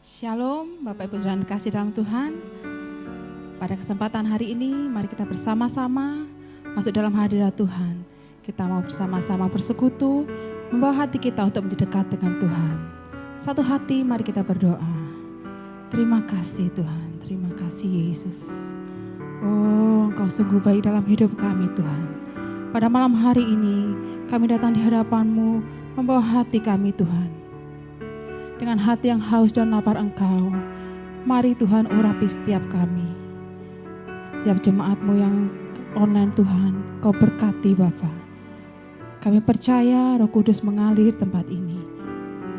Shalom, Bapak Ibu Saudara kasih dalam Tuhan. Pada kesempatan hari ini, mari kita bersama-sama masuk dalam hadirat Tuhan. Kita mau bersama-sama bersekutu, membawa hati kita untuk menjadi dekat dengan Tuhan. Satu hati, mari kita berdoa. Terima kasih Tuhan, terima kasih Yesus. Oh, Engkau sungguh baik dalam hidup kami Tuhan. Pada malam hari ini, kami datang di hadapan-Mu, membawa hati kami Tuhan. Dengan hati yang haus dan lapar Engkau, mari Tuhan urapi setiap kami. Setiap jemaat-Mu yang online Tuhan, Kau berkati Bapa. Kami percaya Roh Kudus mengalir tempat ini.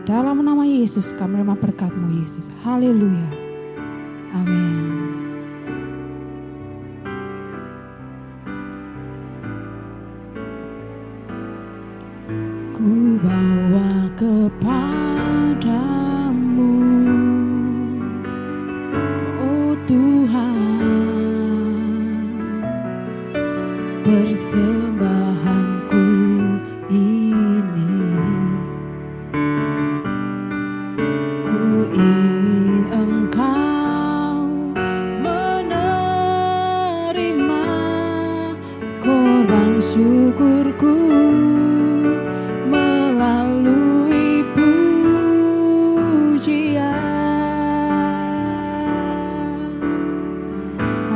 Dalam nama Yesus kami menerima berkat-Mu Yesus. Haleluya. Amin. Ku bawa kepadamu, oh Tuhan, persembahanku ini. Ku ingin Engkau menerima korban syukurku.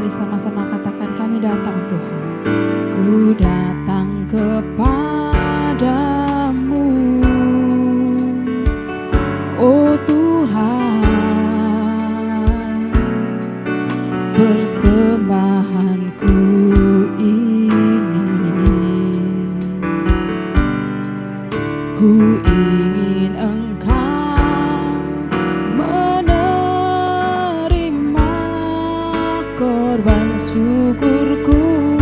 Sama-sama katakan, kami datang Tuhan. Ku datang kepadamu, oh Tuhan, persembahanku ini. Ku ingin Engkau menerima korban syukurku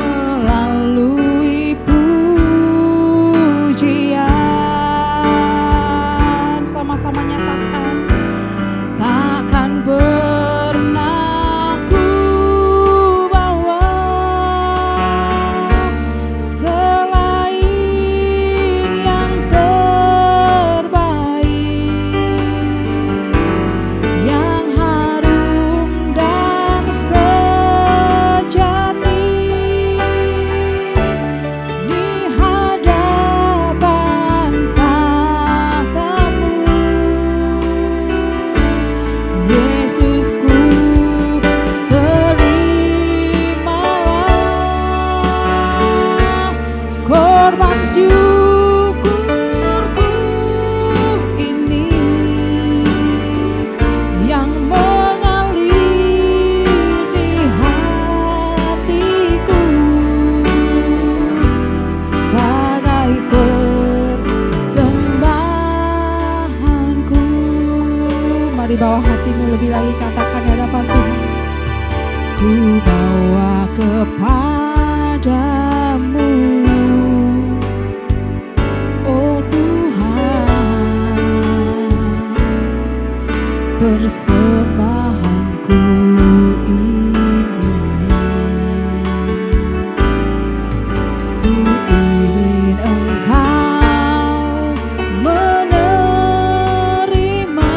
melalui pujian. Sama-sama nyatakan, takkan pernah ku bawa selain yang terbaik, yang harum dan sejati di hadapan tahta-Mu. Yesusku, terimalah korban syukurku ini yang mengalir di hatiku sebagai persembahanku. Mari bawa hatimu lebih lagi, katakan di hadapan Tuhan. Ku bawa kepadamu, oh Tuhan, persembahanku ini. Ku ingin Engkau menerima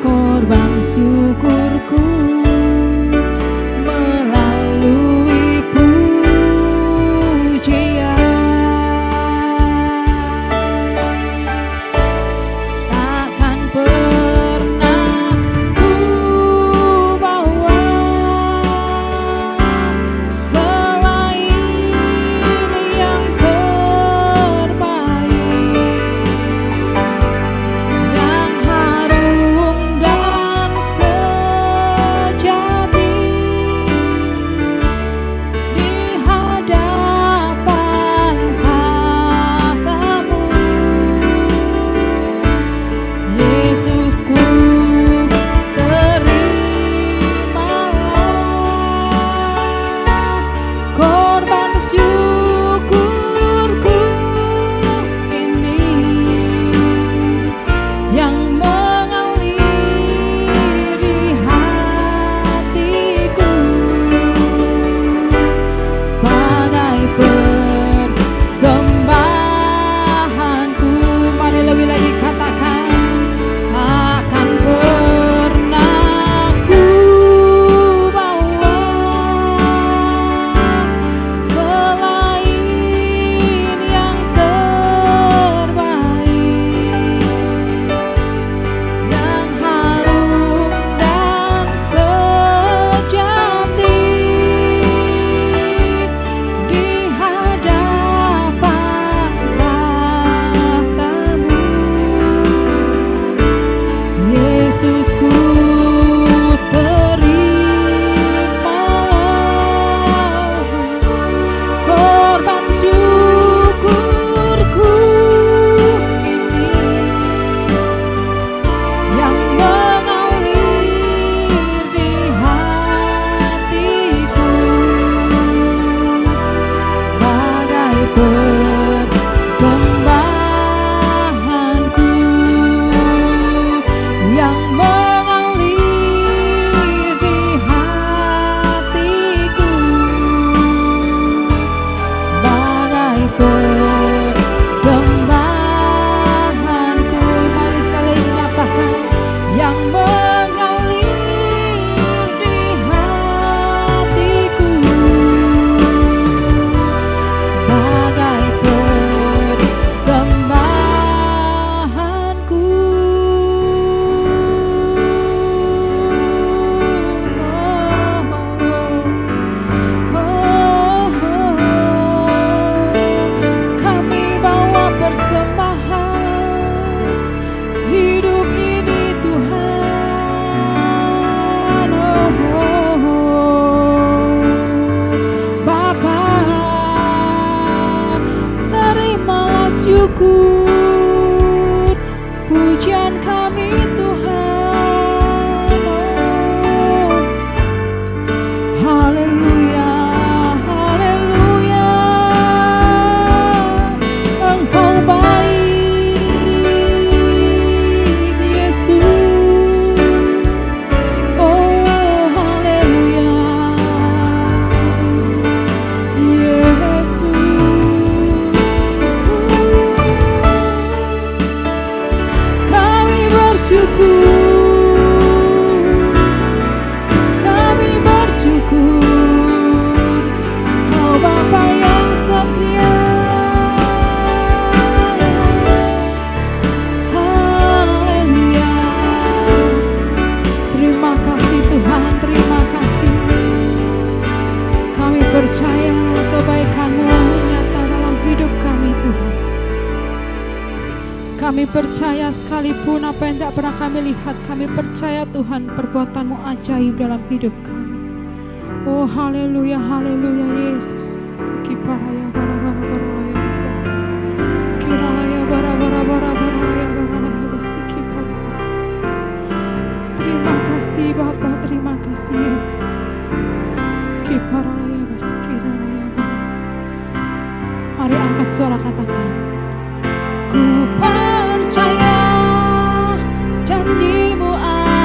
korban syukurku melalui pujian. bersyukur, pujian kami Tuhan. Oh, haleluya, haleluya. Engkau baik, Yesus. Oh, haleluya, Yesus. Kami bersyukur, Kau Bapa yang setia. Haleluya. Terima kasih Tuhan, terima kasih. Kami percaya kebaikan-Mu nyata dalam hidup kami Tuhan. Kami percaya sekalipun apa yang tidak pernah kami lihat, kami percaya Tuhan perbuatan-Mu ajaib dalam hidup kami. Oh haleluya, haleluya Yesus. Kiparaya bara bara bara laya basa. Kiralaya bara bara bara bara laya bara laya basi kipara. Terima kasih Bapa, terima kasih Yesus. Kiparalaya basi kiralaya bara. Mari angkat suara katakan. Ku percaya janji-Mu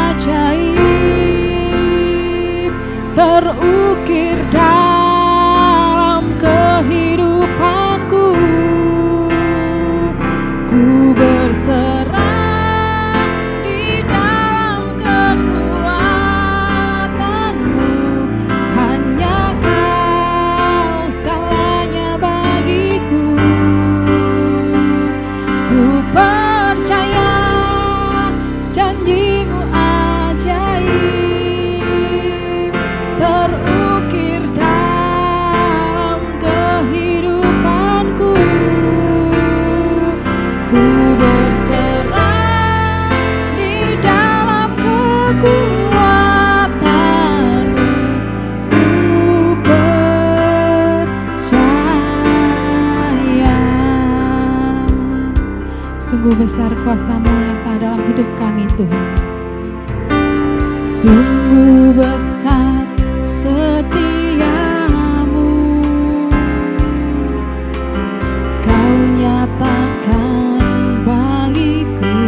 ajaib terukir dalam kehidupanku. Ku berserah di dalam kekuatan-Mu. Hanya Kau segalanya bagiku. Ku percaya janji-Mu ajaib terukir dalam kehidupanku. Ku berserah di dalam kekuatan-Mu. Ku percaya. Sungguh besar kuasa-Mu nyata dalam hidup kami Tuhan. Sungguh besar setia-Mu, Kau nyatakan bagiku.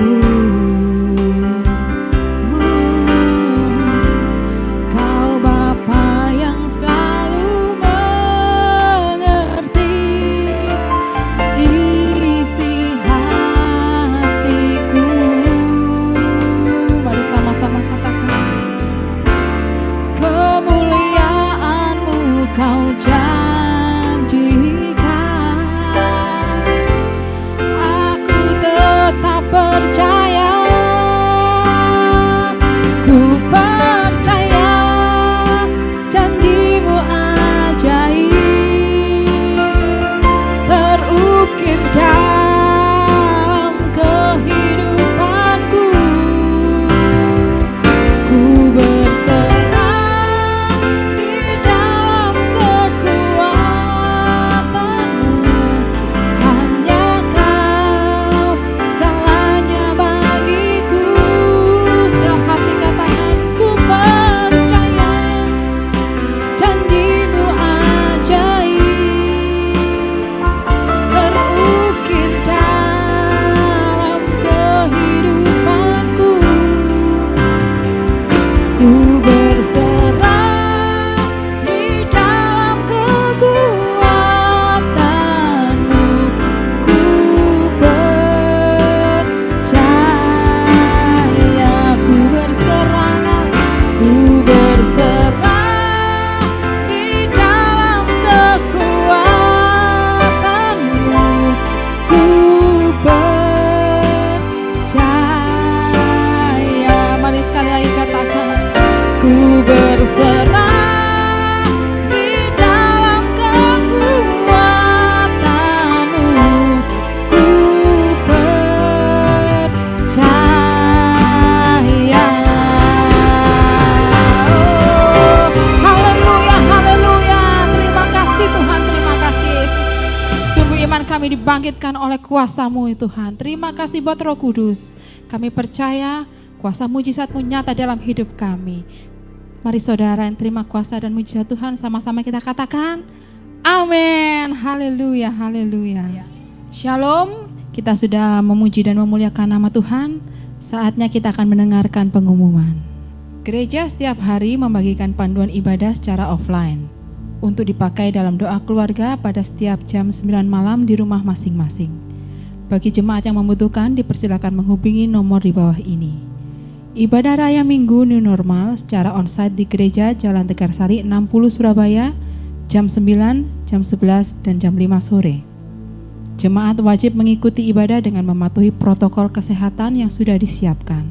Kau Bapa yang selalu mengerti isi hatiku. Mari sama-sama katakan. Kemuliaan dibangkitkan oleh kuasa-Mu Tuhan. Terima kasih buat Roh Kudus. Kami percaya kuasa mujizat-Mu nyata dalam hidup kami. Mari saudara yang terima kuasa dan mujizat Tuhan, sama-sama kita katakan amin. Haleluya, haleluya. Shalom, kita sudah memuji dan memuliakan nama Tuhan. Saatnya kita akan mendengarkan pengumuman. Gereja setiap hari membagikan panduan ibadah secara offline untuk dipakai dalam doa keluarga pada setiap jam 9 malam di rumah masing-masing. Bagi jemaat yang membutuhkan, dipersilakan menghubungi nomor di bawah ini. Ibadah Raya Minggu New Normal secara onsite di Gereja Jalan Tegarsari 60 Surabaya, jam 9, jam 11, dan jam 5 sore. Jemaat wajib mengikuti ibadah dengan mematuhi protokol kesehatan yang sudah disiapkan.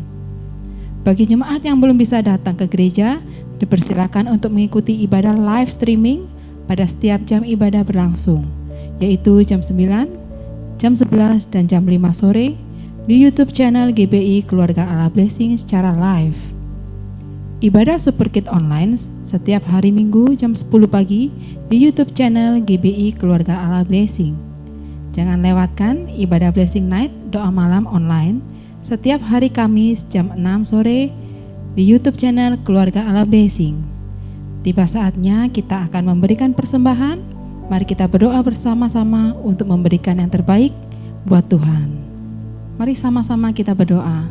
Bagi jemaat yang belum bisa datang ke gereja, dipersilakan untuk mengikuti ibadah live streaming pada setiap jam ibadah berlangsung, yaitu jam 9, jam 11, dan jam 5 sore di YouTube channel GBI Keluarga Allah Blessing secara live. Ibadah Super Kid online setiap hari Minggu jam 10 pagi di YouTube channel GBI Keluarga Allah Blessing. Jangan lewatkan ibadah Blessing Night doa malam online setiap hari Kamis jam 6 sore di YouTube channel Keluarga Allah Blessing. Tiba saatnya kita akan memberikan persembahan. Mari kita berdoa bersama-sama untuk memberikan yang terbaik buat Tuhan. Mari sama-sama kita berdoa.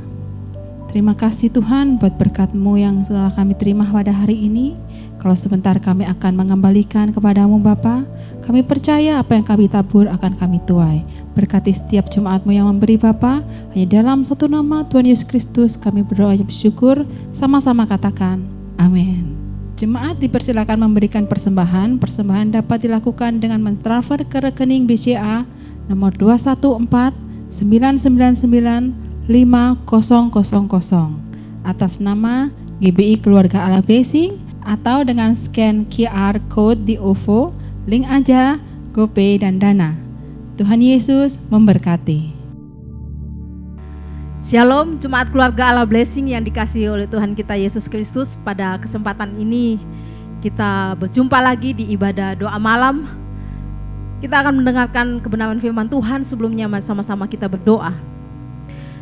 Terima kasih Tuhan buat berkat-Mu yang telah kami terima pada hari ini. Kalau sebentar kami akan mengembalikan kepada-Mu Bapa, kami percaya apa yang kami tabur akan kami tuai. Berkati setiap jemaat-Mu yang memberi Bapa, hanya dalam satu nama Tuhan Yesus Kristus kami berdoa dan bersyukur, sama-sama katakan amin. Jemaat dipersilakan memberikan persembahan. Persembahan dapat dilakukan dengan mentransfer ke rekening BCA nomor 214-999-5000 atas nama GBI Keluarga Allah Blessing, atau dengan scan QR Code di OVO, link aja, GoPay dan Dana. Tuhan Yesus memberkati. Shalom Jemaat Keluarga Allah Blessing yang dikasihi oleh Tuhan kita Yesus Kristus. Pada kesempatan ini kita berjumpa lagi di ibadah doa malam. Kita akan mendengarkan kebenaran firman Tuhan. Sebelumnya sama-sama kita berdoa.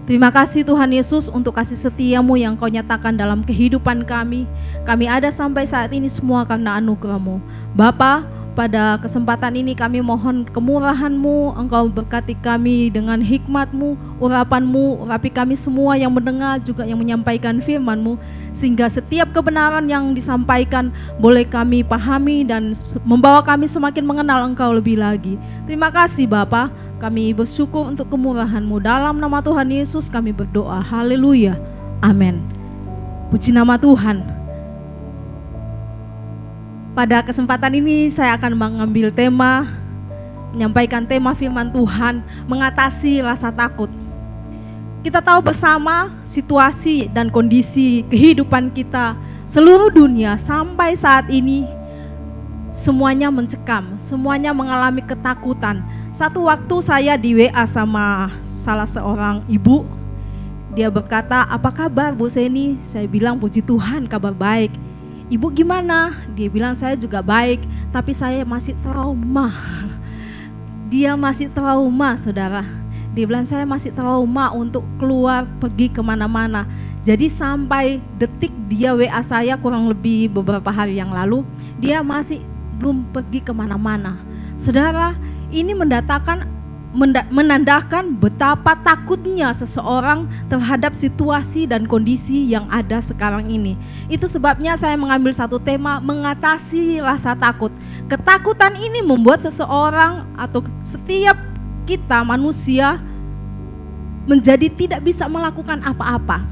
Terima kasih Tuhan Yesus untuk kasih setia-Mu yang Kau nyatakan dalam kehidupan kami. Kami ada sampai saat ini semua karena anugerah-Mu. Bapa, pada kesempatan ini kami mohon kemurahan-Mu, Engkau berkati kami dengan hikmat-Mu, urapan-Mu, urapi kami semua yang mendengar juga yang menyampaikan firman-Mu, sehingga setiap kebenaran yang disampaikan boleh kami pahami dan membawa kami semakin mengenal Engkau lebih lagi. Terima kasih Bapa, kami bersyukur untuk kemurahan-Mu. Dalam nama Tuhan Yesus kami berdoa, haleluya, amin. Puji nama Tuhan. Pada kesempatan ini saya akan mengambil menyampaikan tema firman Tuhan, mengatasi rasa takut. Kita tahu bersama situasi dan kondisi kehidupan kita seluruh dunia sampai saat ini semuanya mencekam, semuanya mengalami ketakutan. Satu waktu saya di WA sama salah seorang ibu, dia berkata, "Apa kabar Bu Seni?" Saya bilang, "Puji Tuhan, kabar baik." "Ibu gimana?" Dia bilang, "Saya juga baik, tapi saya masih trauma." Dia masih trauma, saudara. Dia bilang, "Saya masih trauma untuk keluar pergi kemana-mana." Jadi sampai detik dia WA saya kurang lebih beberapa hari yang lalu, dia masih belum pergi kemana-mana. Saudara, ini menandakan betapa takutnya seseorang terhadap situasi dan kondisi yang ada sekarang ini. Itu sebabnya saya mengambil satu tema, mengatasi rasa takut. Ketakutan ini membuat seseorang atau setiap kita manusia menjadi tidak bisa melakukan apa-apa.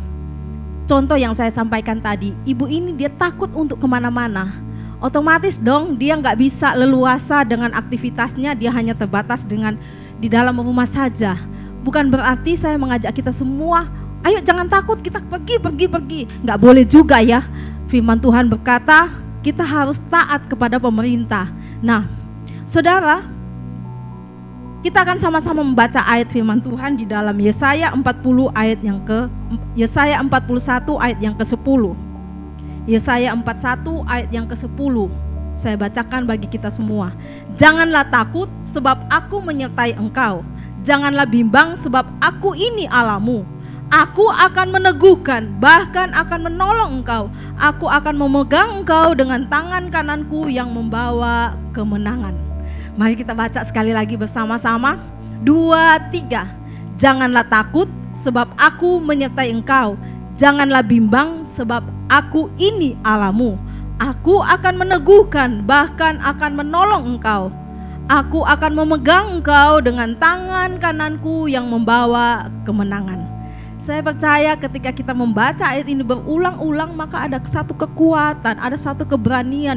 Contoh yang saya sampaikan tadi, ibu ini dia takut untuk kemana-mana. Otomatis dong dia nggak bisa leluasa dengan aktivitasnya, dia hanya terbatas dengan di dalam rumah saja. Bukan berarti saya mengajak kita semua, ayo jangan takut, kita pergi. Nggak boleh juga ya. Firman Tuhan berkata kita harus taat kepada pemerintah. Nah, saudara, kita akan sama-sama membaca ayat firman Tuhan di dalam Yesaya 41 ayat yang ke-10. Yesaya 41 ayat yang ke-10. Saya bacakan bagi kita semua. Janganlah takut sebab aku menyertai engkau. Janganlah bimbang sebab aku ini Allahmu. Aku akan meneguhkan, bahkan akan menolong engkau. Aku akan memegang engkau dengan tangan kananku yang membawa kemenangan. Mari kita baca sekali lagi bersama-sama. 2, 3. Janganlah takut sebab aku menyertai engkau. Janganlah bimbang sebab aku ini Allahmu. Aku akan meneguhkan, bahkan akan menolong engkau. Aku akan memegang engkau dengan tangan kananku yang membawa kemenangan. Saya percaya ketika kita membaca ayat ini berulang-ulang, maka ada satu kekuatan, ada satu keberanian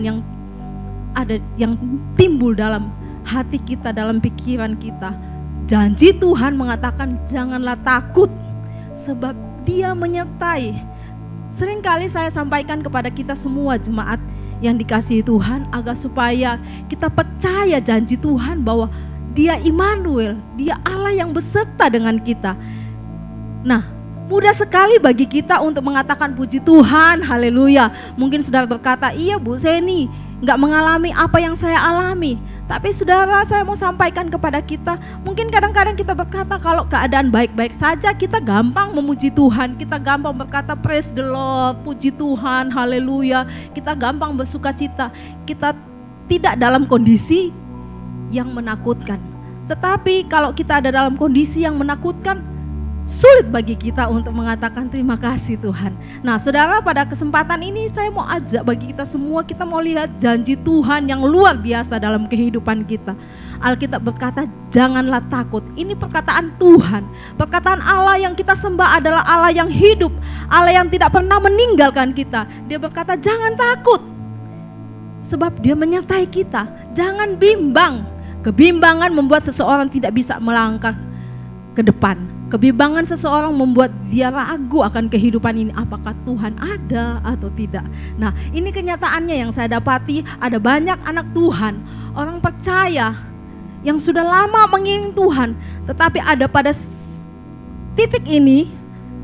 yang timbul dalam hati kita, dalam pikiran kita. Janji Tuhan mengatakan janganlah takut sebab Dia menyertai. Seringkali saya sampaikan kepada kita semua jemaat yang dikasihi Tuhan agar supaya kita percaya janji Tuhan bahwa Dia Immanuel, Dia Allah yang beserta dengan kita. Nah, mudah sekali bagi kita untuk mengatakan puji Tuhan, haleluya. Mungkin saudara berkata, iya Bu, saya ini gak mengalami apa yang saya alami. Tapi saudara, saya mau sampaikan kepada kita, mungkin kadang-kadang kita berkata kalau keadaan baik-baik saja, kita gampang memuji Tuhan. Kita gampang berkata praise the Lord, puji Tuhan, haleluya. Kita gampang bersuka cita. Kita tidak dalam kondisi yang menakutkan. Tetapi kalau kita ada dalam kondisi yang menakutkan, sulit bagi kita untuk mengatakan terima kasih Tuhan. Nah saudara, pada kesempatan ini saya mau ajak bagi kita semua, kita mau lihat janji Tuhan yang luar biasa dalam kehidupan kita. Alkitab berkata janganlah takut. Ini perkataan Tuhan. Perkataan Allah yang kita sembah adalah Allah yang hidup, Allah yang tidak pernah meninggalkan kita. Dia berkata jangan takut sebab Dia menyertai kita. Jangan bimbang. Kebimbangan membuat seseorang tidak bisa melangkah ke depan. Kebimbangan seseorang membuat dia ragu akan kehidupan ini, apakah Tuhan ada atau tidak. Nah, ini kenyataannya yang saya dapati, ada banyak anak Tuhan, orang percaya yang sudah lama mengiring Tuhan, tetapi ada pada titik ini,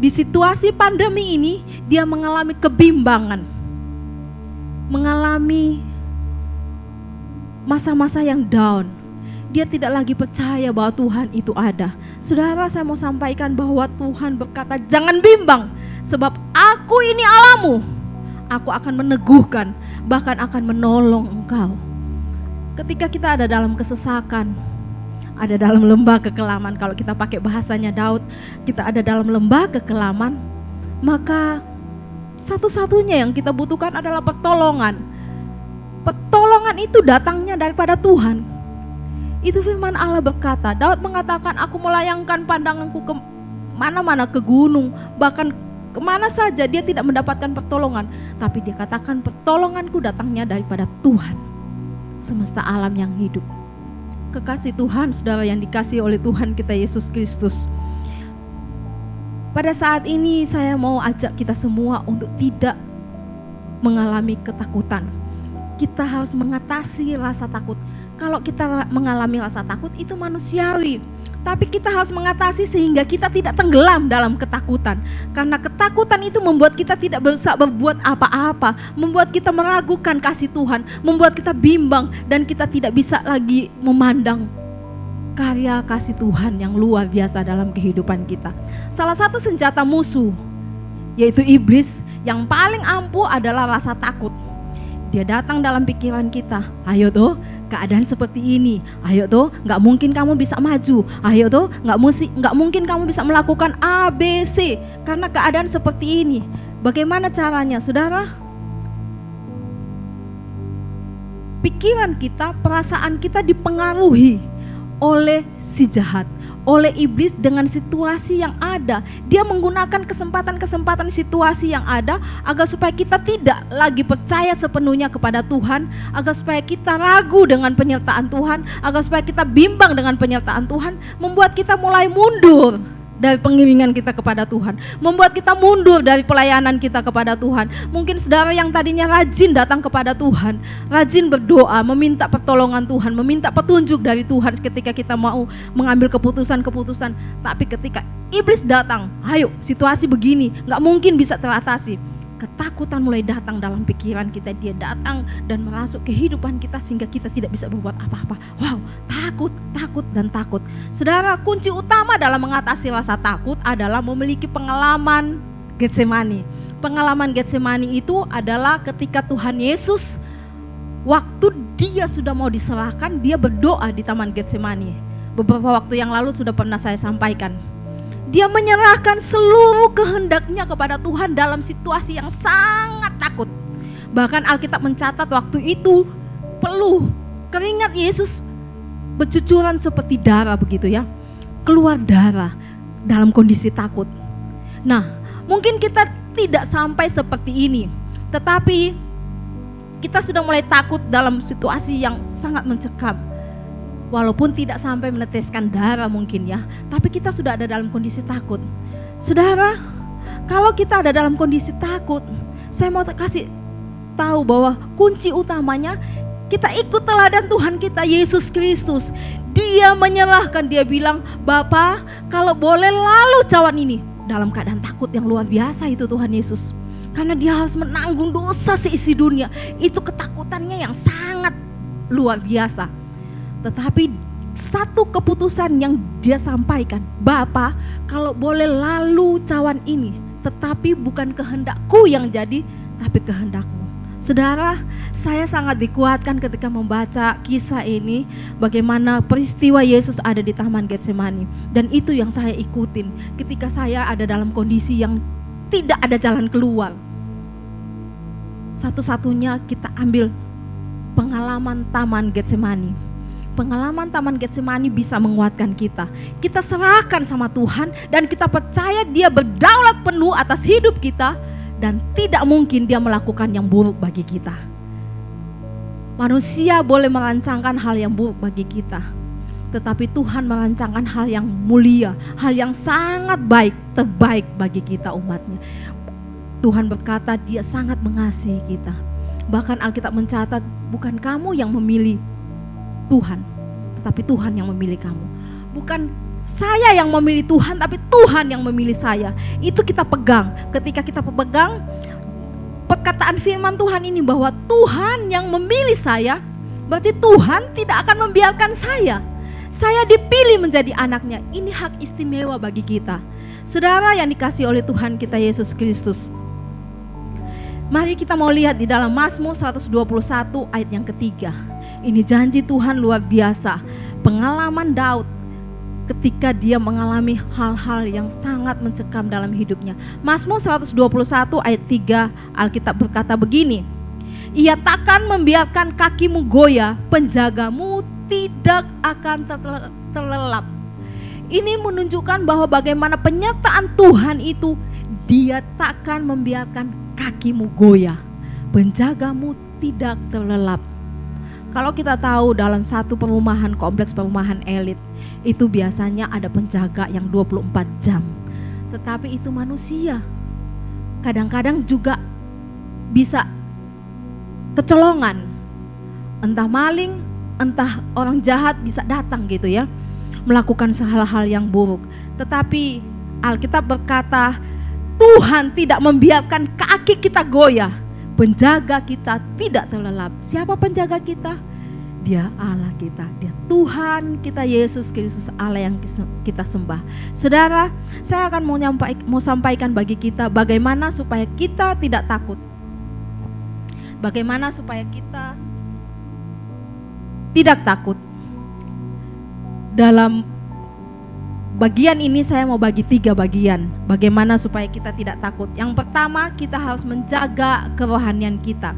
di situasi pandemi ini, dia mengalami kebimbangan, mengalami masa-masa yang down. Dia tidak lagi percaya bahwa Tuhan itu ada. Saudara, saya mau sampaikan bahwa Tuhan berkata jangan bimbang sebab aku ini Allahmu. Aku akan meneguhkan, bahkan akan menolong engkau. Ketika kita ada dalam kesesakan, ada dalam lembah kekelaman, kalau kita pakai bahasanya Daud, kita ada dalam lembah kekelaman, maka satu-satunya yang kita butuhkan adalah pertolongan. Pertolongan itu datangnya daripada Tuhan. Itu firman Allah berkata, Daud mengatakan aku melayangkan pandanganku ke mana-mana, ke gunung, bahkan kemana saja dia tidak mendapatkan pertolongan. Tapi dia katakan pertolonganku datangnya daripada Tuhan, semesta alam yang hidup. Kekasih Tuhan, saudara yang dikasihi oleh Tuhan kita Yesus Kristus. Pada saat ini saya mau ajak kita semua untuk tidak mengalami ketakutan. Kita harus mengatasi rasa takut. Kalau kita mengalami rasa takut itu manusiawi, tapi kita harus mengatasi sehingga kita tidak tenggelam dalam ketakutan. Karena ketakutan itu membuat kita tidak bisa berbuat apa-apa, membuat kita meragukan kasih Tuhan, membuat kita bimbang dan kita tidak bisa lagi memandang karya kasih Tuhan yang luar biasa dalam kehidupan kita. Salah satu senjata musuh, yaitu iblis, yang paling ampuh adalah rasa takut. Dia datang dalam pikiran kita, ayo toh keadaan seperti ini, ayo toh gak mungkin kamu bisa maju, ayo toh gak mungkin kamu bisa melakukan A, B, C karena keadaan seperti ini. Bagaimana caranya saudara? Pikiran kita, perasaan kita dipengaruhi oleh si jahat, oleh iblis dengan situasi yang ada. Dia menggunakan kesempatan-kesempatan situasi yang ada agar supaya kita tidak lagi percaya sepenuhnya kepada Tuhan, agar supaya kita ragu dengan penyertaan Tuhan, agar supaya kita bimbang dengan penyertaan Tuhan, membuat kita mulai mundur dari pengiringan kita kepada Tuhan, membuat kita mundur dari pelayanan kita kepada Tuhan. Mungkin saudara yang tadinya rajin datang kepada Tuhan, rajin berdoa, meminta pertolongan Tuhan, meminta petunjuk dari Tuhan ketika kita mau mengambil keputusan-keputusan. Tapi ketika iblis datang, ayo situasi begini, gak mungkin bisa teratasi. ketakutan mulai datang dalam pikiran kita, dia datang dan merasuk kehidupan kita sehingga kita tidak bisa berbuat apa-apa. Wow, takut, takut, dan takut. Saudara, kunci utama dalam mengatasi rasa takut adalah memiliki pengalaman Getsemani. Pengalaman Getsemani itu adalah ketika Tuhan Yesus, waktu dia sudah mau diserahkan, dia berdoa di Taman Getsemani. Beberapa waktu yang lalu sudah pernah saya sampaikan. Dia menyerahkan seluruh kehendaknya kepada Tuhan dalam situasi yang sangat takut. Bahkan Alkitab mencatat waktu itu peluh, keringat Yesus bercucuran seperti darah begitu ya. Keluar darah dalam kondisi takut. Nah, mungkin kita tidak sampai seperti ini. Tetapi kita sudah mulai takut dalam situasi yang sangat mencekam. Walaupun tidak sampai meneteskan darah mungkin ya, tapi kita sudah ada dalam kondisi takut. Saudara, kalau kita ada dalam kondisi takut, saya mau kasih tahu bahwa kunci utamanya kita ikut teladan Tuhan kita Yesus Kristus. Dia menyerahkan, dia bilang, "Bapa, kalau boleh lalu cawan ini." Dalam keadaan takut yang luar biasa itu Tuhan Yesus. Karena dia harus menanggung dosa seisi dunia. Itu ketakutannya yang sangat luar biasa. Tetapi satu keputusan yang dia sampaikan, "Bapa, kalau boleh lalu cawan ini, tetapi bukan kehendakku yang jadi, tapi kehendakmu." Saudara, saya sangat dikuatkan ketika membaca kisah ini, bagaimana peristiwa Yesus ada di Taman Getsemani. Dan itu yang saya ikutin ketika saya ada dalam kondisi yang tidak ada jalan keluar. Satu-satunya kita ambil pengalaman Taman Getsemani. Pengalaman Taman Getsemani bisa menguatkan kita. Kita serahkan sama Tuhan dan kita percaya dia berdaulat penuh atas hidup kita dan tidak mungkin dia melakukan yang buruk bagi kita. Manusia boleh merancangkan hal yang buruk bagi kita, tetapi Tuhan merancangkan hal yang mulia, hal yang sangat baik, terbaik bagi kita umatnya. Tuhan berkata dia sangat mengasihi kita. Bahkan Alkitab mencatat, bukan kamu yang memilih Tuhan, tetapi Tuhan yang memilih kamu. Bukan saya yang memilih Tuhan, tapi Tuhan yang memilih saya. Itu kita pegang. Ketika kita pegang perkataan firman Tuhan ini bahwa Tuhan yang memilih saya, berarti Tuhan tidak akan membiarkan saya. Saya dipilih menjadi anaknya. Ini hak istimewa bagi kita. Saudara yang dikasihi oleh Tuhan kita Yesus Kristus. Mari kita mau lihat di dalam Mazmur 121 ayat yang ketiga. Ini janji Tuhan luar biasa. Pengalaman Daud ketika dia mengalami hal-hal yang sangat mencekam dalam hidupnya. Mazmur 121 ayat 3 Alkitab berkata begini. Ia takkan membiarkan kakimu goyah, penjagamu tidak akan terlelap. Ini menunjukkan bahwa bagaimana penyertaan Tuhan itu, dia takkan membiarkan kakimu goyah, penjagamu tidak terlelap. Kalau kita tahu dalam satu perumahan, kompleks perumahan elit, itu biasanya ada penjaga yang 24 jam. Tetapi itu manusia. Kadang-kadang juga bisa kecolongan. Entah maling, entah orang jahat bisa datang gitu ya, melakukan hal-hal yang buruk. Tetapi Alkitab berkata, Tuhan tidak membiarkan kaki kita goyah, penjaga kita tidak terlelap. Siapa penjaga kita? Dia Allah kita, dia Tuhan kita Yesus Kristus, Allah yang kita sembah. Saudara, saya akan mau sampaikan bagi kita bagaimana supaya kita tidak takut. Bagaimana supaya kita tidak takut. Dalam bagian ini saya mau bagi 3 bagian. Bagaimana supaya kita tidak takut. Yang pertama, kita harus menjaga kerohanian kita.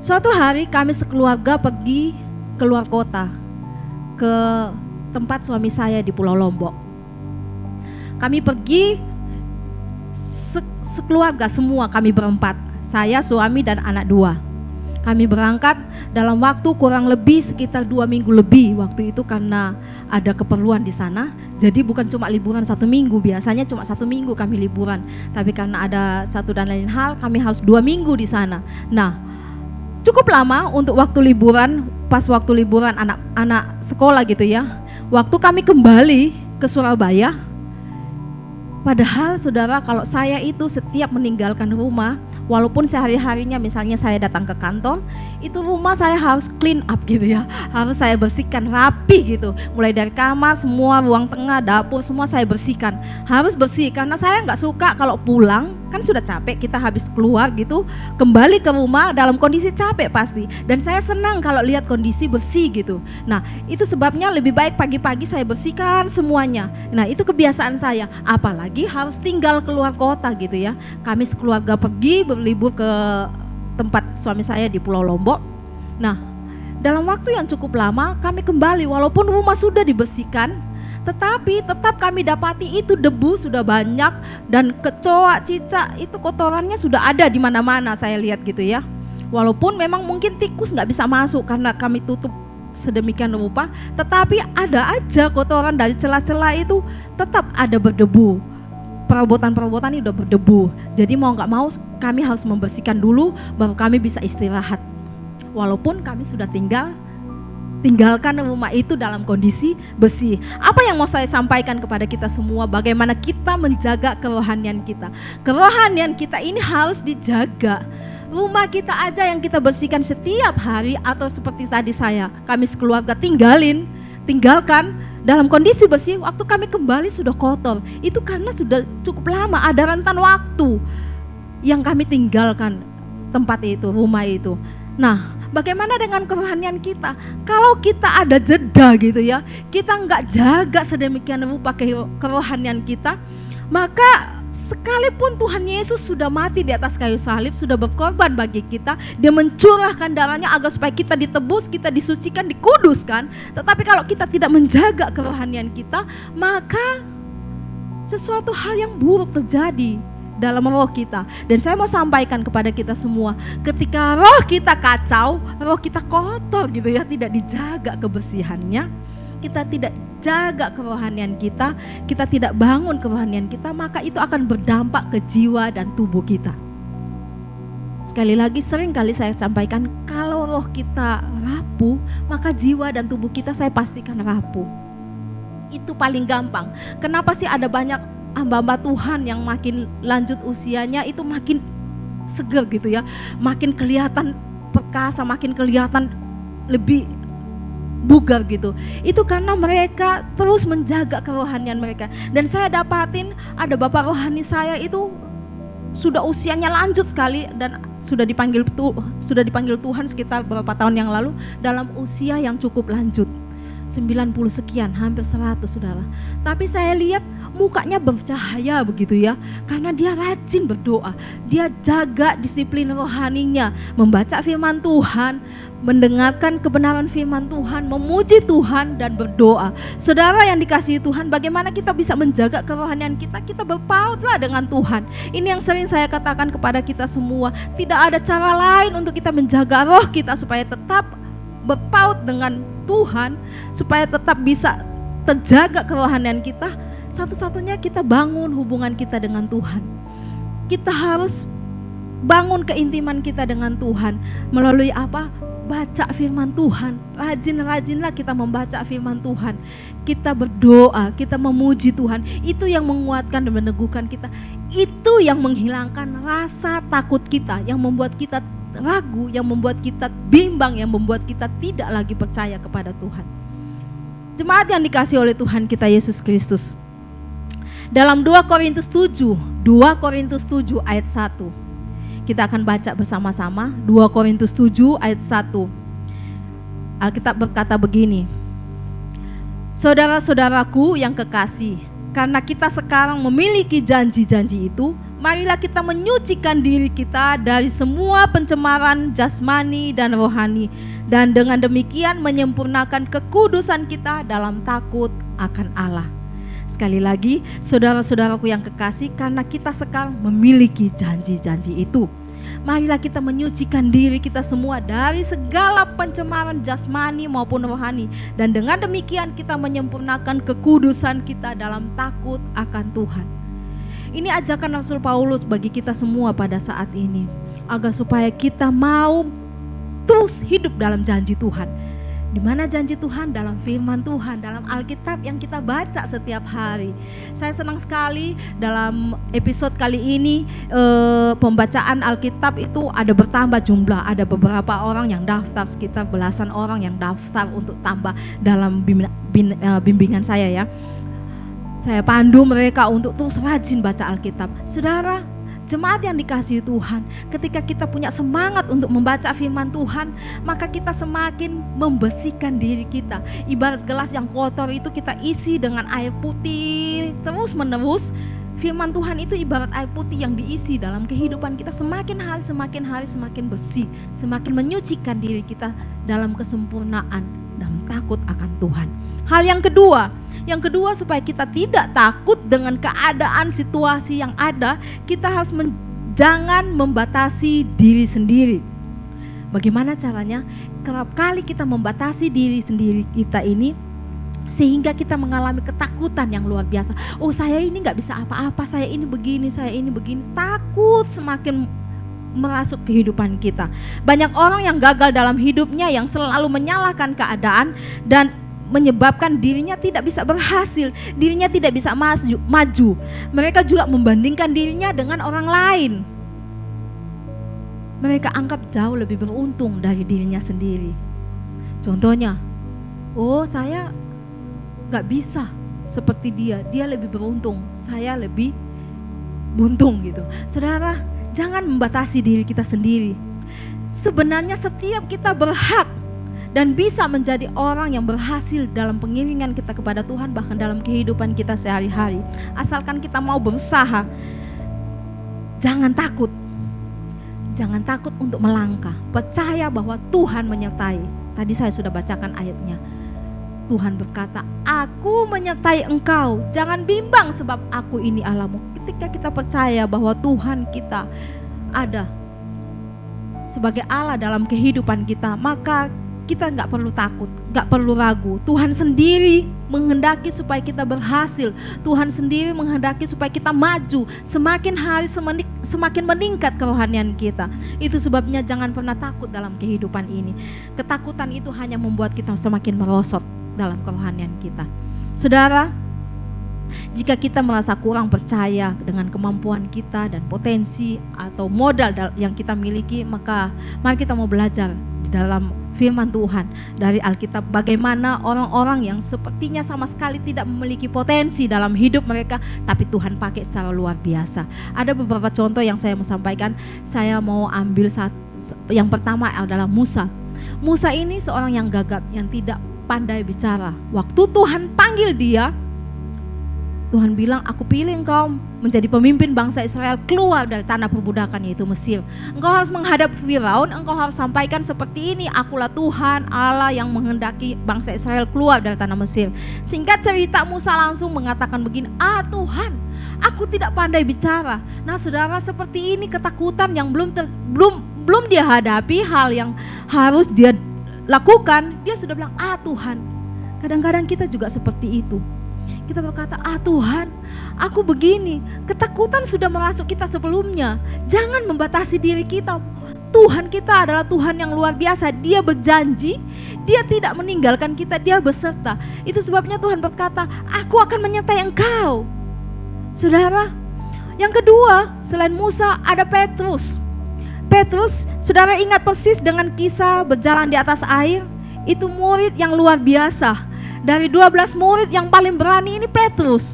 Suatu hari kami sekeluarga pergi keluar kota, ke tempat suami saya di Pulau Lombok. Kami pergi sekeluarga semua, kami berempat. Saya, suami dan anak 2. Kami berangkat dalam waktu kurang lebih sekitar 2 minggu lebih. Waktu itu karena ada keperluan di sana. Jadi bukan cuma liburan 1 minggu. Biasanya cuma 1 minggu kami liburan. Tapi karena ada satu dan lain hal, kami harus 2 minggu di sana. Nah, cukup lama untuk waktu liburan. Pas waktu liburan anak-anak sekolah gitu ya. Waktu kami kembali ke Surabaya, Padahal saudara, kalau saya itu setiap meninggalkan rumah, walaupun sehari-harinya misalnya saya datang ke kantor, itu rumah saya harus clean up gitu ya, harus saya bersihkan rapi gitu. Mulai dari kamar, semua ruang tengah, dapur, semua saya bersihkan. Harus bersih, karena saya nggak suka kalau pulang, kan sudah capek, kita habis keluar gitu, kembali ke rumah dalam kondisi capek pasti. Dan saya senang kalau lihat kondisi bersih gitu. Nah, itu sebabnya lebih baik pagi-pagi saya bersihkan semuanya. Nah, itu kebiasaan saya, apalagi harus tinggal keluar kota gitu ya. Kami sekeluarga pergi berlibur ke tempat suami saya di Pulau Lombok. Nah, dalam waktu yang cukup lama kami kembali, walaupun rumah sudah dibersihkan, tetapi tetap kami dapati itu debu sudah banyak dan kecoa, cicak, itu kotorannya sudah ada di mana-mana saya lihat gitu ya. Walaupun memang mungkin tikus nggak bisa masuk karena kami tutup sedemikian rupa, tetapi ada aja kotoran dari celah-celah itu tetap ada berdebu. Perabotan-perabotan ini udah berdebu. Jadi mau nggak mau kami harus membersihkan dulu baru kami bisa istirahat. Walaupun kami sudah tinggalkan rumah itu dalam kondisi bersih. Apa yang mau saya sampaikan kepada kita semua, bagaimana kita menjaga kerohanian kita. Kerohanian kita ini harus dijaga. Rumah kita aja yang kita bersihkan setiap hari, atau seperti tadi kami sekeluarga tinggalkan dalam kondisi bersih, waktu kami kembali sudah kotor. Itu karena sudah cukup lama, ada rentan waktu yang kami tinggalkan tempat itu, rumah itu. Nah, bagaimana dengan kerohanian kita? Kalau kita ada jeda gitu ya, kita nggak jaga sedemikian rupa kerohanian kita, maka sekalipun Tuhan Yesus sudah mati di atas kayu salib, sudah berkorban bagi kita, dia mencurahkan darahnya agar supaya kita ditebus, kita disucikan, dikuduskan. Tetapi kalau kita tidak menjaga kerohanian kita, maka sesuatu hal yang buruk terjadi dalam roh kita. Dan saya mau sampaikan kepada kita semua, ketika roh kita kacau, roh kita kotor gitu ya, tidak dijaga kebersihannya, kita tidak jaga kerohanian kita tidak bangun kerohanian kita, maka itu akan berdampak ke jiwa dan tubuh kita. Sekali lagi, sering kali saya sampaikan, kalau roh kita rapuh, maka jiwa dan tubuh kita saya pastikan rapuh. Itu paling gampang. Kenapa sih ada banyak hamba-hamba Tuhan yang makin lanjut usianya itu makin seger gitu ya, makin kelihatan perkasa, makin kelihatan lebih bugar gitu. Itu karena mereka terus menjaga kerohanian mereka. Dan saya dapatin ada bapak rohani saya itu sudah usianya lanjut sekali dan sudah dipanggil Tuhan sekitar beberapa tahun yang lalu, dalam usia yang cukup lanjut, 90 sekian, hampir 100 saudara. Tapi saya lihat mukanya bercahaya begitu ya, karena dia rajin berdoa, dia jaga disiplin rohaninya, membaca firman Tuhan, mendengarkan kebenaran firman Tuhan, memuji Tuhan dan berdoa. Saudara yang dikasihi Tuhan, bagaimana kita bisa menjaga kerohanian kita? Kita berpautlah dengan Tuhan. Ini yang sering saya katakan kepada kita semua, tidak ada cara lain untuk kita menjaga roh kita supaya tetap berpaut dengan Tuhan, supaya tetap bisa terjaga kerohanian kita. Satu-satunya kita bangun hubungan kita dengan Tuhan. Kita harus bangun keintiman kita dengan Tuhan melalui apa? Baca firman Tuhan. Rajin-rajinlah kita membaca firman Tuhan. Kita berdoa, kita memuji Tuhan. Itu yang menguatkan dan meneguhkan kita. Itu yang menghilangkan rasa takut kita, yang membuat kita ragu, yang membuat kita bimbang, yang membuat kita tidak lagi percaya kepada Tuhan. Jemaat yang dikasihi oleh Tuhan kita Yesus Kristus, dalam 2 Korintus 7 ayat 1, kita akan baca bersama-sama. 2 Korintus 7 ayat 1, Alkitab berkata begini: saudara-saudaraku yang kekasih, karena kita sekarang memiliki janji-janji itu, marilah kita menyucikan diri kita dari semua pencemaran jasmani dan rohani, dan dengan demikian menyempurnakan kekudusan kita dalam takut akan Allah. Sekali lagi, saudara-saudaraku yang kekasih, karena kita sekarang memiliki janji-janji itu, marilah kita menyucikan diri kita semua dari segala pencemaran jasmani maupun rohani, dan dengan demikian kita menyempurnakan kekudusan kita dalam takut akan Tuhan. Ini ajakan Rasul Paulus bagi kita semua pada saat ini, agar supaya kita mau terus hidup dalam janji Tuhan. Di mana janji Tuhan? Dalam firman Tuhan, dalam Alkitab yang kita baca setiap hari. Saya senang sekali dalam episode kali ini pembacaan Alkitab itu ada bertambah jumlah. Ada beberapa orang yang daftar, sekitar belasan orang yang daftar untuk tambah dalam bimbingan saya ya. Saya pandu mereka untuk terus rajin baca Alkitab. Saudara, jemaat yang dikasihi Tuhan, ketika kita punya semangat untuk membaca firman Tuhan, maka kita semakin membersihkan diri kita. Ibarat gelas yang kotor itu kita isi dengan air putih terus menerus. Firman Tuhan itu ibarat air putih yang diisi dalam kehidupan kita, semakin hari semakin bersih, semakin menyucikan diri kita dalam kesempurnaan dan takut akan Tuhan. Hal yang kedua supaya kita tidak takut dengan keadaan situasi yang ada, kita harus jangan membatasi diri sendiri. Bagaimana caranya? Kerap kali kita membatasi diri sendiri kita ini sehingga kita mengalami ketakutan yang luar biasa. Oh, saya ini gak bisa apa-apa, saya ini begini. Takut semakin merasuk kehidupan kita. Banyak orang yang gagal dalam hidupnya, yang selalu menyalahkan keadaan dan menyebabkan dirinya tidak bisa berhasil, dirinya tidak bisa maju. Mereka juga membandingkan dirinya dengan orang lain. Mereka anggap jauh lebih beruntung dari dirinya sendiri. Contohnya, oh saya gak bisa seperti dia lebih beruntung, saya lebih buntung gitu. Saudara, jangan membatasi diri kita sendiri. Sebenarnya setiap kita berhak dan bisa menjadi orang yang berhasil dalam pengiringan kita kepada Tuhan, bahkan dalam kehidupan kita sehari-hari. Asalkan kita mau berusaha. Jangan takut untuk melangkah. Percaya bahwa Tuhan menyertai. Tadi saya sudah bacakan ayatnya. Tuhan berkata, aku menyertai engkau, jangan bimbang sebab aku ini Allahmu. Ketika kita percaya bahwa Tuhan kita ada sebagai Allah dalam kehidupan kita, maka kita gak perlu takut, gak perlu ragu. Tuhan sendiri menghendaki supaya kita berhasil. Tuhan sendiri menghendaki supaya kita maju. Semakin hari semakin meningkat kerohanian kita. Itu sebabnya jangan pernah takut dalam kehidupan ini. Ketakutan itu hanya membuat kita semakin merosot dalam kerohanian kita. Saudara, jika kita merasa kurang percaya dengan kemampuan kita dan potensi atau modal yang kita miliki, maka mari kita mau belajar di dalam firman Tuhan dari Alkitab bagaimana orang-orang yang sepertinya sama sekali tidak memiliki potensi dalam hidup mereka, tapi Tuhan pakai secara luar biasa. Ada beberapa contoh yang saya mau sampaikan. Saya mau ambil yang pertama adalah Musa. Musa ini seorang yang gagap, yang tidak pandai bicara. Waktu Tuhan panggil dia, Tuhan bilang, aku pilih engkau menjadi pemimpin bangsa Israel keluar dari tanah perbudakan yaitu Mesir. Engkau harus menghadap Firaun, engkau harus sampaikan seperti ini, akulah Tuhan Allah yang menghendaki bangsa Israel keluar dari tanah Mesir. Singkat cerita, Musa langsung mengatakan begini, Tuhan, aku tidak pandai bicara. Nah saudara, seperti ini ketakutan yang belum dia hadapi, hal yang harus dia lakukan, dia sudah bilang, Tuhan. Kadang-kadang kita juga seperti itu. Kita berkata, Tuhan, aku begini. Ketakutan sudah merasuk kita sebelumnya. Jangan membatasi diri kita. Tuhan kita adalah Tuhan yang luar biasa. Dia berjanji, Dia tidak meninggalkan kita, Dia beserta. Itu sebabnya Tuhan berkata, aku akan menyertai engkau. Saudara, yang kedua, selain Musa ada Petrus. Petrus, saudara ingat persis dengan kisah berjalan di atas air? Itu murid yang luar biasa. Dari 12 murid yang paling berani ini Petrus.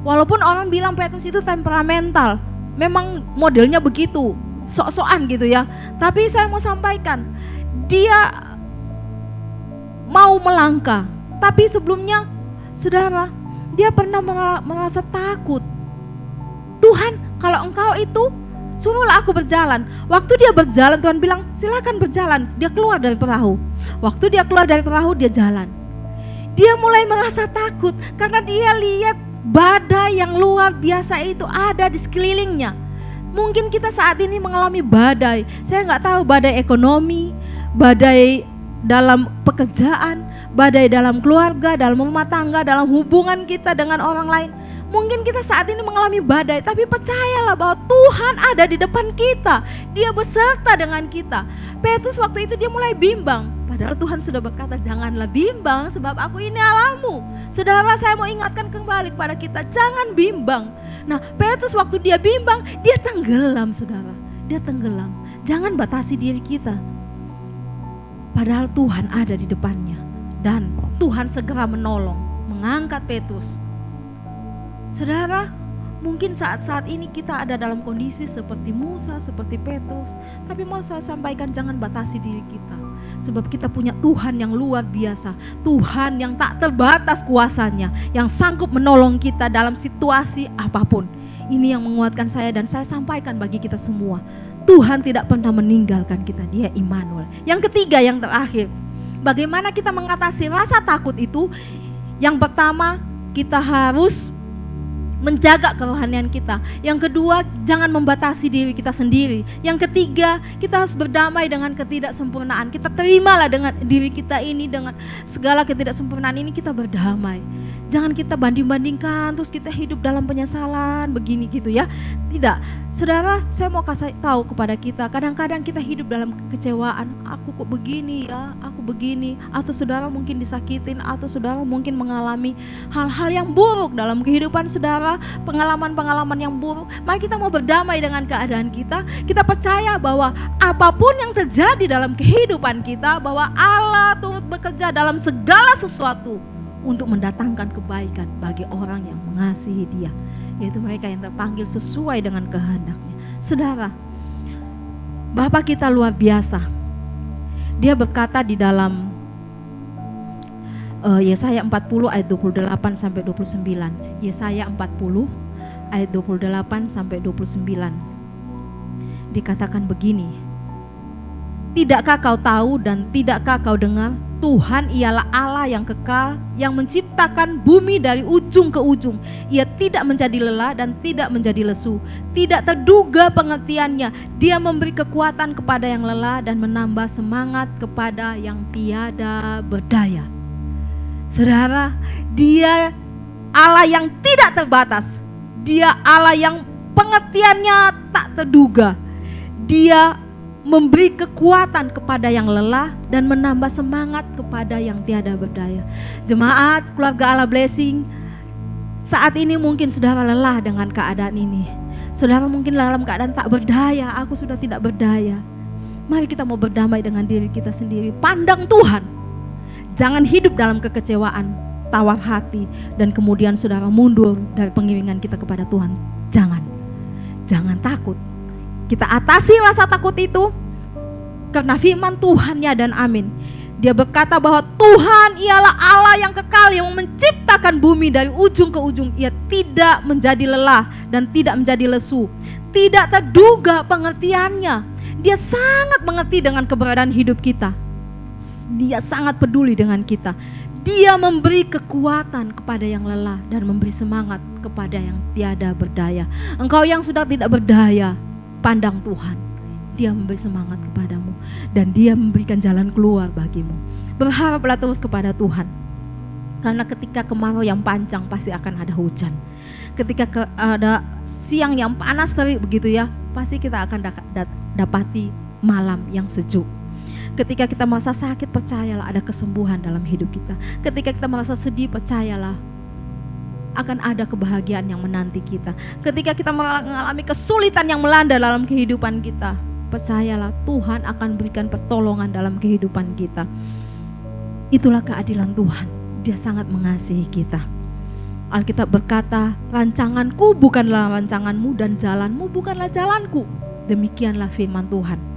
Walaupun orang bilang Petrus itu temperamental, memang modelnya begitu, sok-sokan gitu ya. Tapi saya mau sampaikan, dia mau melangkah. Tapi sebelumnya, saudara, dia pernah merasa takut. Tuhan, kalau engkau itu, suruhlah aku berjalan. Waktu dia berjalan, Tuhan bilang, silakan berjalan. Dia keluar dari perahu. Waktu dia keluar dari perahu, dia jalan. Dia mulai merasa takut karena dia lihat badai yang luar biasa itu ada di sekelilingnya. Mungkin kita saat ini mengalami badai. Saya gak tahu, badai ekonomi, badai dalam pekerjaan, badai dalam keluarga, dalam rumah tangga, dalam hubungan kita dengan orang lain. Mungkin kita saat ini mengalami badai, tapi percayalah bahwa Tuhan ada di depan kita. Dia beserta dengan kita. Petrus waktu itu dia mulai bimbang. Padahal Tuhan sudah berkata, janganlah bimbang sebab aku ini Allahmu. Saudara, saya mau ingatkan kembali kepada kita, jangan bimbang. Nah, Petrus waktu dia bimbang, dia tenggelam saudara. Dia tenggelam. Jangan batasi diri kita. Padahal Tuhan ada di depannya. Dan Tuhan segera menolong, mengangkat Petrus. Saudara, mungkin saat-saat ini kita ada dalam kondisi seperti Musa, seperti Petrus. Tapi mau saya sampaikan, jangan batasi diri kita. Sebab kita punya Tuhan yang luar biasa. Tuhan yang tak terbatas kuasanya. Yang sanggup menolong kita dalam situasi apapun. Ini yang menguatkan saya dan saya sampaikan bagi kita semua. Tuhan tidak pernah meninggalkan kita. Dia Immanuel. Yang ketiga, yang terakhir. Bagaimana kita mengatasi rasa takut itu? Yang pertama, kita harus menjaga kerohanian kita. Yang kedua, jangan membatasi diri kita sendiri. Yang ketiga, kita harus berdamai dengan ketidaksempurnaan. Kita terimalah dengan diri kita ini, dengan segala ketidaksempurnaan ini kita berdamai. Jangan kita banding-bandingkan terus kita hidup dalam penyesalan begini gitu ya. Tidak. Saudara, saya mau kasih tahu kepada kita, kadang-kadang kita hidup dalam kekecewaan. Aku kok begini ya, aku begini. Atau saudara mungkin disakitin, atau saudara mungkin mengalami hal-hal yang buruk dalam kehidupan saudara, pengalaman-pengalaman yang buruk. Mari kita mau berdamai dengan keadaan kita. Kita percaya bahwa apapun yang terjadi dalam kehidupan kita, bahwa Allah turut bekerja dalam segala sesuatu untuk mendatangkan kebaikan bagi orang yang mengasihi Dia, yaitu mereka yang terpanggil sesuai dengan kehendaknya. Saudara, Bapa kita luar biasa. Dia berkata di dalam Yesaya 40 ayat 28 sampai 29. Yesaya 40 ayat 28 sampai 29. Dikatakan begini. Tidakkah kau tahu dan tidakkah kau dengar? Tuhan ialah Allah yang kekal, yang menciptakan bumi dari ujung ke ujung. Ia tidak menjadi lelah dan tidak menjadi lesu. Tidak terduga pengertiannya. Dia memberi kekuatan kepada yang lelah dan menambah semangat kepada yang tiada berdaya. Saudara, Dia Allah yang tidak terbatas. Dia Allah yang pengertiannya tak terduga. Dia memberi kekuatan kepada yang lelah dan menambah semangat kepada yang tiada berdaya. Jemaat keluarga Allah Blessing, saat ini mungkin saudara lelah dengan keadaan ini. Saudara mungkin dalam keadaan tak berdaya, aku sudah tidak berdaya. Mari kita mau berdamai dengan diri kita sendiri. Pandang Tuhan. Jangan hidup dalam kekecewaan, tawar hati, dan kemudian saudara mundur dari pengiringan kita kepada Tuhan. Jangan takut. Kita atasi rasa takut itu karena firman Tuhan ya dan amin. Dia berkata bahwa Tuhan ialah Allah yang kekal, yang menciptakan bumi dari ujung ke ujung. Ia tidak menjadi lelah dan tidak menjadi lesu. Tidak terduga pengertiannya. Dia sangat mengerti dengan keberadaan hidup kita. Dia sangat peduli dengan kita. Dia memberi kekuatan kepada yang lelah dan memberi semangat kepada yang tiada berdaya. Engkau yang sudah tidak berdaya, pandang Tuhan. Dia memberi semangat kepadamu dan Dia memberikan jalan keluar bagimu. Berharaplah terus kepada Tuhan. Karena ketika kemarau yang panjang pasti akan ada hujan. Ketika ada siang yang panas terik begitu ya, pasti kita akan dapati malam yang sejuk. Ketika kita merasa sakit, percayalah ada kesembuhan dalam hidup kita. Ketika kita merasa sedih, percayalah akan ada kebahagiaan yang menanti kita. Ketika kita mengalami kesulitan yang melanda dalam kehidupan kita, percayalah Tuhan akan berikan pertolongan dalam kehidupan kita. Itulah keadilan Tuhan. Dia sangat mengasihi kita. Alkitab berkata, rancanganku bukanlah rancanganmu dan jalanmu bukanlah jalanku. Demikianlah firman Tuhan.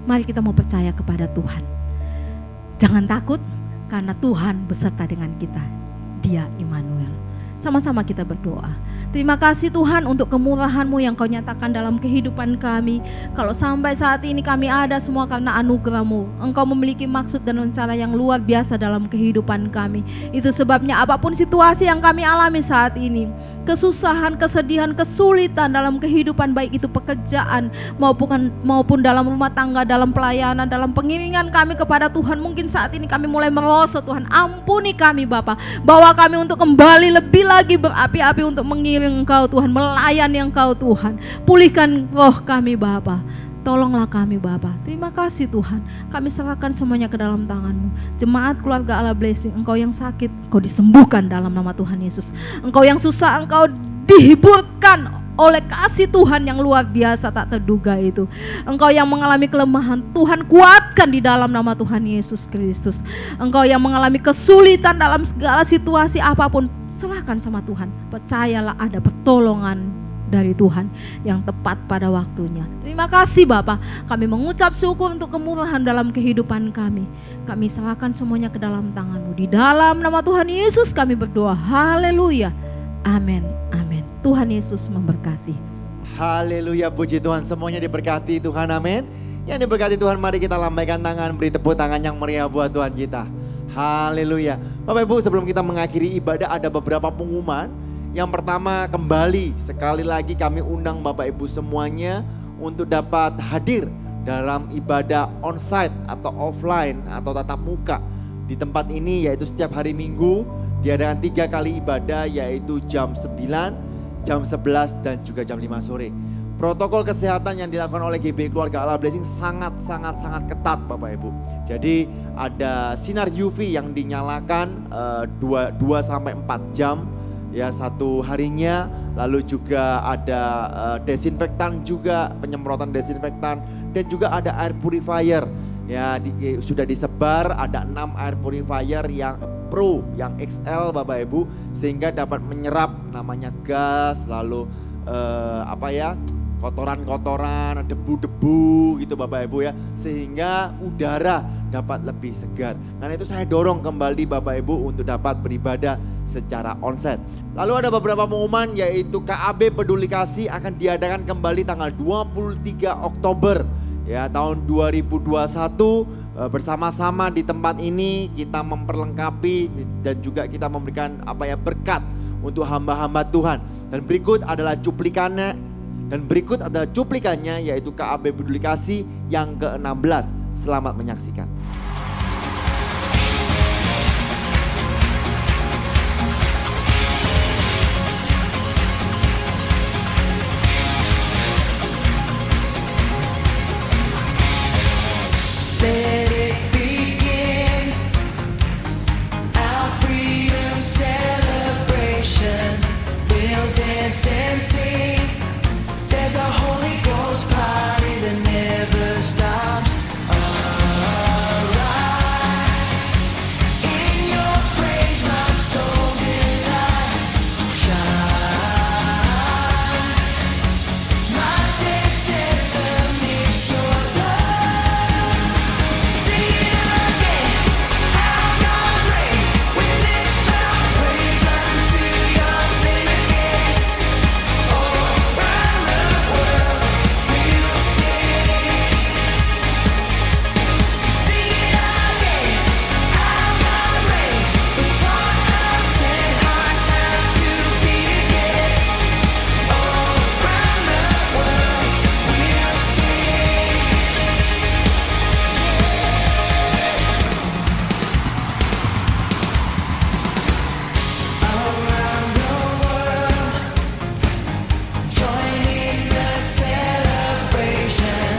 Mari kita mau percaya kepada Tuhan. Jangan takut karena Tuhan beserta dengan kita. Dia Immanuel. Sama-sama kita berdoa. Terima kasih Tuhan untuk kemurahan-Mu yang Kau nyatakan dalam kehidupan kami. Kalau sampai saat ini kami ada semua karena anugerah-Mu. Engkau memiliki maksud dan rencana yang luar biasa dalam kehidupan kami. Itu sebabnya apapun situasi yang kami alami saat ini, kesusahan, kesedihan, kesulitan dalam kehidupan, baik itu pekerjaan maupun dalam rumah tangga, dalam pelayanan, dalam pengiringan kami kepada Tuhan. Mungkin saat ini kami mulai merosot, Tuhan ampuni kami Bapa. Bawa kami untuk kembali lebih lagi berapi-api untuk mengiring Engkau Tuhan, melayani Engkau Tuhan. Pulihkan roh kami Bapa. Tolonglah kami Bapa. Terima kasih Tuhan. Kami serahkan semuanya ke dalam tangan-Mu. Jemaat keluarga Allah Blessing, engkau yang sakit, engkau disembuhkan dalam nama Tuhan Yesus. Engkau yang susah, engkau dihiburkan oleh kasih Tuhan yang luar biasa tak terduga itu. Engkau yang mengalami kelemahan, Tuhan kuatkan di dalam nama Tuhan Yesus Kristus. Engkau yang mengalami kesulitan dalam segala situasi apapun, serahkan sama Tuhan. Percayalah ada pertolongan dari Tuhan yang tepat pada waktunya. Terima kasih Bapa. Kami mengucap syukur untuk kemurahan dalam kehidupan kami. Kami serahkan semuanya ke dalam tangan-Mu. Di dalam nama Tuhan Yesus kami berdoa. Haleluya. Amin. Amin. Tuhan Yesus memberkati. Haleluya, puji Tuhan, semuanya diberkati Tuhan, amin. Yang diberkati Tuhan, mari kita lambaikan tangan, beri tepuk tangan yang meriah buat Tuhan kita. Haleluya. Bapak Ibu, sebelum kita mengakhiri ibadah ada beberapa pengumuman. Yang pertama, kembali sekali lagi kami undang Bapak Ibu semuanya untuk dapat hadir dalam ibadah onsite atau offline atau tatap muka di tempat ini, yaitu setiap hari Minggu diadakan 3 kali ibadah, yaitu jam 9, jam 11 dan juga jam 5 sore. Protokol kesehatan yang dilakukan oleh GBI Keluarga Allah Blessing sangat ketat Bapak Ibu. Jadi ada sinar UV yang dinyalakan 2-4 jam ya satu harinya. Lalu juga ada desinfektan juga, penyemprotan desinfektan, dan juga ada air purifier. Ya sudah disebar, ada 6 air purifier yang Pro, yang XL Bapak Ibu, sehingga dapat menyerap namanya gas, lalu kotoran-kotoran, debu-debu gitu Bapak Ibu ya, sehingga udara dapat lebih segar. Karena itu saya dorong kembali Bapak Ibu untuk dapat beribadah secara onsite. Lalu ada beberapa pengumuman, yaitu KAB Peduli Kasih akan diadakan kembali tanggal 23 Oktober ya tahun 2021. Bersama-sama di tempat ini kita memperlengkapi dan juga kita memberikan berkat untuk hamba-hamba Tuhan. Dan berikut adalah cuplikannya yaitu KAB Peduli Kasih yang ke-16. Selamat menyaksikan. Let it begin, our freedom celebration. We'll dance and sing. There's a Holy Ghost party that never stops. Arise, in your praise my soul delights. Shine, my dance anthem is your love. Sing it again, our God reigns. We lift our praise unto your name again. All around the world we'll sing. Sing it again, our God reigns. The taught of 10 hearts have to beat again. All around the world we'll sing. Around the world, join in the celebration.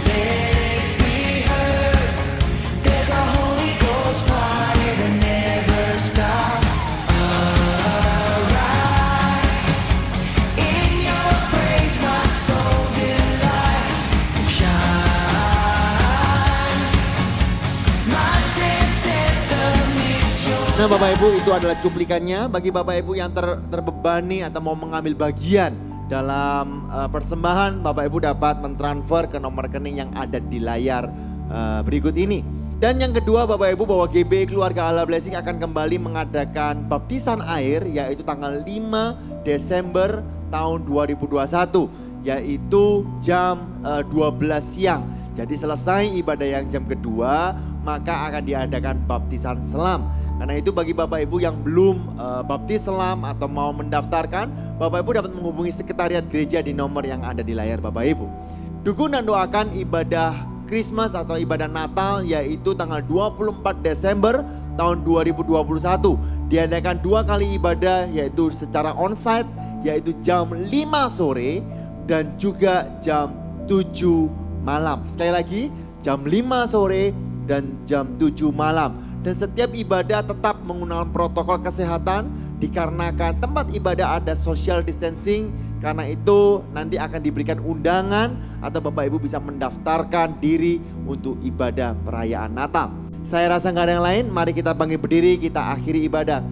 Let it be heard. There's a Holy Ghost party that never stops. Arise, in your praise my soul delights. Shine, my dance anthem is your. Nah Bapak Ibu, itu adalah cuplikannya bagi Bapak Ibu yang terbebani atau mau mengambil bagian dalam persembahan. Bapak Ibu dapat mentransfer ke nomor rekening yang ada di layar berikut ini. Dan yang kedua Bapak Ibu, bahwa GBI Keluarga Allah Blessing akan kembali mengadakan baptisan air, yaitu tanggal 5 Desember tahun 2021, yaitu jam 12 siang. Jadi selesai ibadah yang jam kedua, maka akan diadakan baptisan selam. Karena itu bagi Bapak Ibu yang belum baptis selam atau mau mendaftarkan, Bapak Ibu dapat menghubungi sekretariat gereja di nomor yang ada di layar Bapak Ibu. Dukung dan doakan ibadah Christmas atau ibadah Natal, yaitu tanggal 24 Desember tahun 2021. Diadakan 2 kali ibadah, yaitu secara onsite, yaitu jam 5 sore dan juga jam 7 malam. Sekali lagi, jam 5 sore dan jam 7 malam. Dan setiap ibadah tetap menggunakan protokol kesehatan dikarenakan tempat ibadah ada social distancing. Karena itu nanti akan diberikan undangan atau Bapak Ibu bisa mendaftarkan diri untuk ibadah perayaan Natal. Saya rasa nggak ada yang lain, mari kita panggil berdiri, kita akhiri ibadah.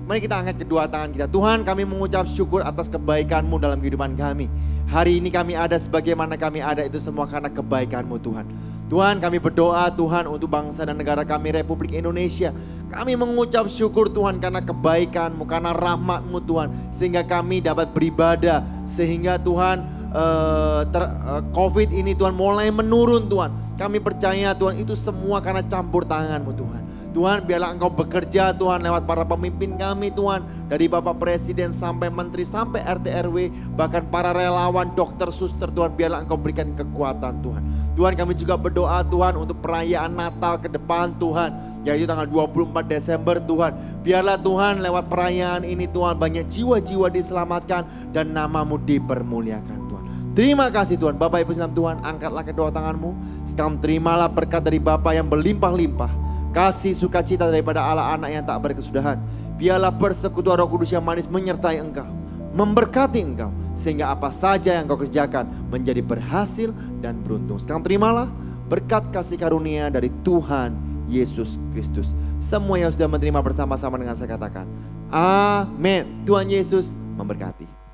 Mari kita angkat kedua tangan kita. Tuhan, kami mengucap syukur atas kebaikan-Mu dalam kehidupan kami. Hari ini kami ada sebagaimana kami ada itu semua karena kebaikan-Mu Tuhan. Tuhan, kami berdoa Tuhan untuk bangsa dan negara kami Republik Indonesia. Kami mengucap syukur Tuhan karena kebaikan-Mu, karena rahmat-Mu Tuhan. Sehingga kami dapat beribadah. Sehingga Tuhan COVID ini Tuhan mulai menurun Tuhan. Kami percaya Tuhan itu semua karena campur tangan-Mu Tuhan. Tuhan, biarlah Engkau bekerja Tuhan lewat para pemimpin kami Tuhan. Dari Bapak Presiden sampai Menteri sampai RT RW. Bahkan para relawan, dokter, suster Tuhan. Biarlah Engkau berikan kekuatan Tuhan. Tuhan, kami juga berdoa Tuhan untuk perayaan Natal ke depan Tuhan. Yaitu tanggal 24 Desember Tuhan. Biarlah Tuhan lewat perayaan ini Tuhan banyak jiwa-jiwa diselamatkan dan nama-Mu dipermuliakan Tuhan. Terima kasih Tuhan. Bapak Ibu dalam Tuhan, angkatlah kedua tanganmu. Sekarang terimalah berkat dari Bapa yang berlimpah-limpah. Kasih sukacita daripada Allah anak yang tak berkesudahan. Biarlah persekutuan Roh Kudus yang manis menyertai engkau, memberkati engkau, sehingga apa saja yang kau kerjakan menjadi berhasil dan beruntung. Sekarang terimalah berkat kasih karunia dari Tuhan Yesus Kristus. Semua yang sudah menerima bersama-sama dengan saya katakan, amin. Tuhan Yesus memberkati.